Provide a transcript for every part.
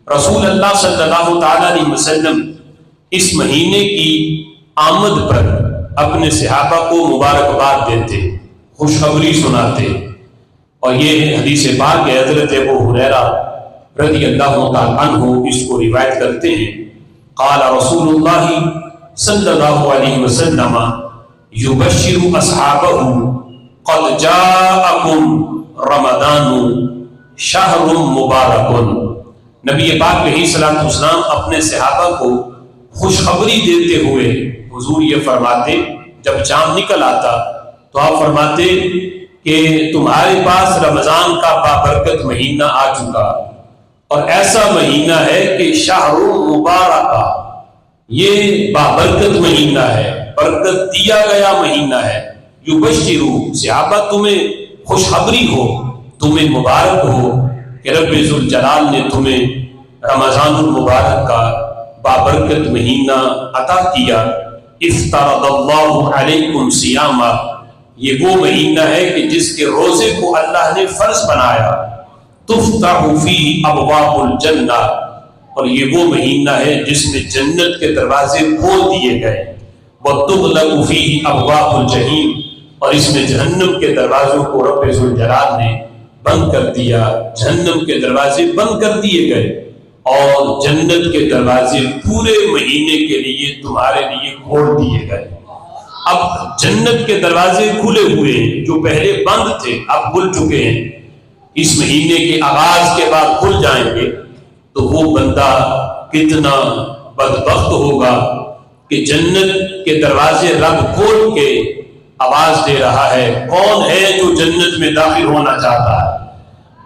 رسول اللہ صلی اللہ تعالی علیہ وسلم اس مہینے کی آمد پر اپنے صحابہ کو مبارکباد دیتے، خوشخبری سناتے، اور یہ حدیث پاک ہے، حضرت ابو ہریرہ رضی اللہ تعالی عنہ اس کو روایت کرتے ہیں، قال رسول اللہ صلی اللہ علیہ وسلم یبشر اصحابہ قد جاءکم رمضان شہر مبارک۔ نبی پاک علیہ الصلوۃ والسلام اپنے صحابہ کو خوشخبری دیتے ہوئے حضور یہ فرماتے، جب چاند نکل آتا تو آپ فرماتے کہ تمہارے پاس رمضان کا بابرکت مہینہ آ چکا، اور ایسا مہینہ ہے کہ شہر مبارک، یہ بابرکت مہینہ ہے، برکت دیا گیا مہینہ ہے۔ یبشرو، صحابہ تمہیں خوشخبری ہو، تمہیں مبارک ہو کہ رب ذوالجلال نے تمہیں رمضان المبارک کا بابرکت مہینہ عطا کیا۔ افترض اللہ علیکم صیامہ، یہ وہ مہینہ ہے کہ جس کے روزے کو اللہ نے فرض بنایا۔ تفتح فیہ ابواب الجنہ، اور یہ وہ مہینہ ہے جس میں جنت کے دروازے کھول دیے گئے۔ وتغلق فیہ ابواب الجحیم، اور اس میں جہنم کے دروازوں کو رب ذوالجلال نے بند کر دیا، جہنم کے دروازے بند کر دیے گئے، اور جنت کے دروازے پورے مہینے کے لیے تمہارے لیے کھول دیے گئے۔ اب جنت کے دروازے کھلے ہوئے ہیں، جو پہلے بند تھے اب کھل چکے ہیں، اس مہینے کے آغاز کے بعد کھل جائیں گے، تو وہ بندہ کتنا بدبخت ہوگا کہ جنت کے دروازے رب کھول کے آواز دے رہا ہے، کون ہے جو جنت میں داخل ہونا چاہتا ہے؟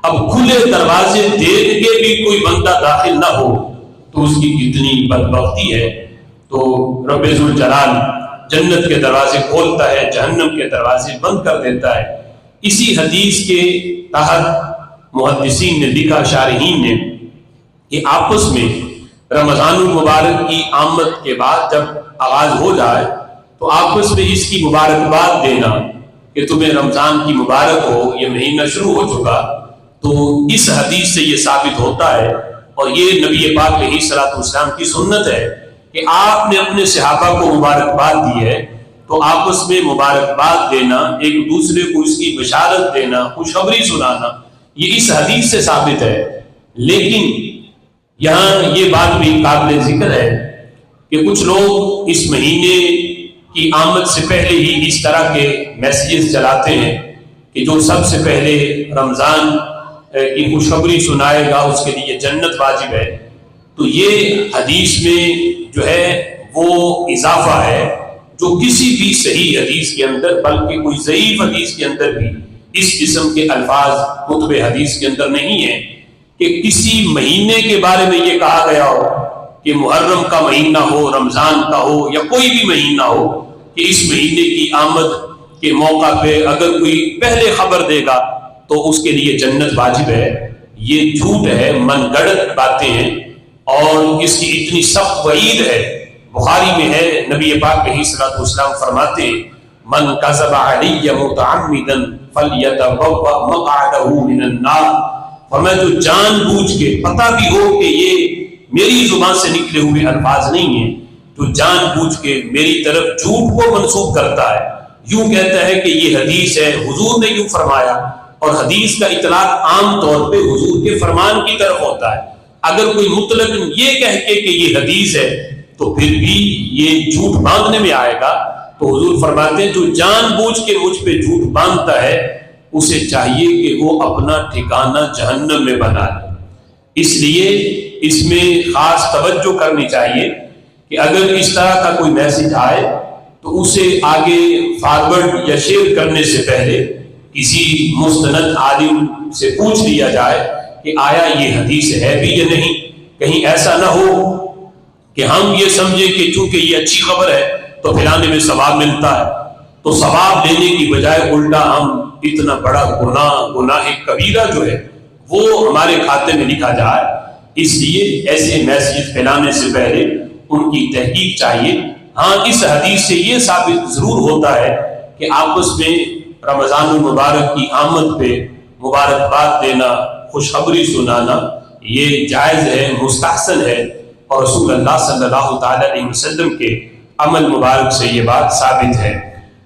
اب کھلے دروازے دیکھ کے بھی کوئی بندہ داخل نہ ہو تو اس کی کتنی بدبختی ہے۔ تو رب ذوالجلال جنت کے دروازے کھولتا ہے، جہنم کے دروازے بند کر دیتا ہے۔ اسی حدیث کے تحت محدثین نے لکھا، شارحین نے، کہ آپس میں رمضان المبارک کی آمد کے بعد جب آغاز ہو جائے تو آپس میں اس کی مبارکباد دینا کہ تمہیں رمضان کی مبارک ہو، یہ مہینہ شروع ہو چکا۔ تو اس حدیث سے یہ ثابت ہوتا ہے، اور یہ نبی پاک علیہ الصلوۃ والسلام کی سنت ہے کہ آپ نے اپنے صحابہ کو مبارکباد دی ہے تو آپس میں مبارکباد دینا، ایک دوسرے کو اس کی بشارت دینا، خوشخبری سنانا، یہ اس حدیث سے ثابت ہے۔ لیکن یہاں یہ بات بھی قابل ذکر ہے کہ کچھ لوگ اس مہینے کی آمد سے پہلے ہی اس طرح کے میسیجز چلاتے ہیں کہ جو سب سے پہلے رمضان کی خوشخبری سنائے گا اس کے لیے جنت واجب ہے۔ تو یہ حدیث میں جو ہے وہ اضافہ ہے جو کسی بھی صحیح حدیث کے اندر، بلکہ کوئی ضعیف حدیث کے اندر بھی اس قسم کے الفاظ کتب حدیث کے اندر نہیں ہیں کہ کسی مہینے کے بارے میں یہ کہا گیا ہو کہ محرم کا مہینہ ہو، رمضان کا ہو، یا کوئی بھی مہینہ ہو، کہ اس مہینے کی آمد کے موقع پہ اگر کوئی پہلے خبر دے گا تو اس کے لیے جنت واجب ہے۔ یہ جھوٹ ہے، من گڑت باتیں ہیں، اور اس کی اتنی سخت وعید ہے۔ بخاری میں ہے، نبی پاک علیہ الصلوۃ والسلام فرماتے ہیں، من کذب علی متعمدا فلیتبوأ مقعدہ من النار، ہمیں جو جان بوجھ کے، پتہ بھی ہو کہ یہ میری زبان سے نکلے ہوئے الفاظ نہیں ہیں، جو جان بوجھ کے میری طرف جھوٹ کو منسوب کرتا ہے، یوں کہتا ہے کہ یہ حدیث ہے، حضور نے یوں فرمایا، اور حدیث کا اطلاق عام طور پہ حضور کے فرمان کی طرف ہوتا ہے۔ اگر کوئی مطلق یہ کہہ کے کہ یہ حدیث ہے تو پھر بھی یہ جھوٹ باندھنے میں آئے گا۔ تو حضور فرماتے ہیں جو جان بوجھ کے مجھ پہ جھوٹ باندھتا ہے اسے چاہیے کہ وہ اپنا ٹھکانہ جہنم میں بنا لے۔ اس لیے اس میں خاص توجہ کرنی چاہیے کہ اگر اس طرح کا کوئی میسج آئے تو اسے آگے فارورڈ یا شیئر کرنے سے پہلے کسی مستند عالم سے پوچھ لیا جائے کہ آیا یہ حدیث ہے بھی یا نہیں۔ کہیں ایسا نہ ہو کہ ہم یہ سمجھیں کہ چونکہ یہ اچھی خبر ہے تو پھیلانے میں ثواب ملتا ہے، تو ثواب لینے کی بجائے الٹا ہم اتنا بڑا گناہ کبیرہ جو ہے وہ ہمارے کھاتے میں لکھا جائے۔ اس لیے ایسے میسیج پھیلانے سے پہلے ان کی تحقیق چاہیے۔ ہاں، اس حدیث سے یہ ثابت ضرور ہوتا ہے کہ آپس میں رمضان المبارک کی آمد پہ مبارکباد دینا، خوشخبری سنانا، یہ جائز ہے، مستحسن ہے، اور رسول اللہ صلی اللہ تعالیٰ علیہ وسلم کے عمل مبارک سے یہ بات ثابت ہے۔